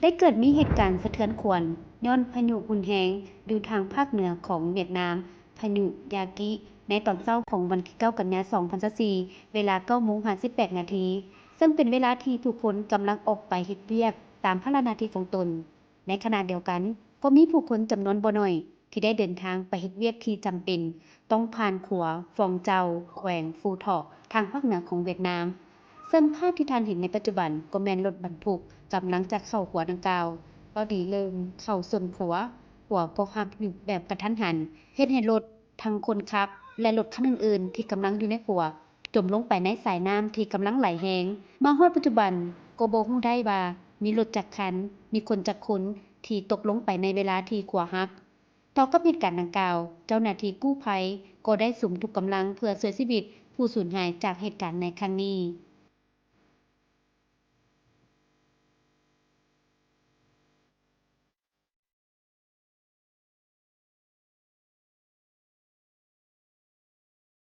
ได้เกิดมีเหตุการณ์สะเทือนขวัญย้อนพายุรุนแรงอยู่ทางภาคเหนือของเวียดนามพายุยากิในตอนเช้าของวันที่ 9 กันยายน 2024เวลา 9:58 นาทีซึ่งเป็นเวลาที่ทุกคนกำลังออกไปเฮ็ดเวียกตามภาระหน้าที่ของตนในขณะเดียวกันก็มีผู้คนจำนวนบ่น้อยที่ได้เดินทางไปเฮ็ดเวียกที่จำเป็นต้องผ่านขัวฟองเจ้าแขวงฟูเถาะทางภาคเหนือของเวียดนามซึ่งภาพที่ท่านเห็นในปัจจุบันก็แม่นรถบรรทุกกำลังจะเข้าขัวดังกล่าวพอดีเริ่มเข้าชนขัวก็หักหยุดแบบกระทันหันเฮ็ดให้รถทั้งคนขับและรถคันอื่นๆที่กำลังอยู่ในขัวจมลงไปในสายน้ำที่กำลังไหลแรงมาฮอดปัจจุบันก็บ่ฮู้ได้ว่ามีรถจักคันมีคนจักคนที่ตกลงไปในเวลาที่ขัวหัก ต่อกับเหตุการณ์ดังกล่าว เจ้าหน้าที่กู้ภัยก็ได้สุมทุกกำลังเพื่อช่วยชีวิตผู้สูญหายจากเหตุการณ์ในครั้งนี้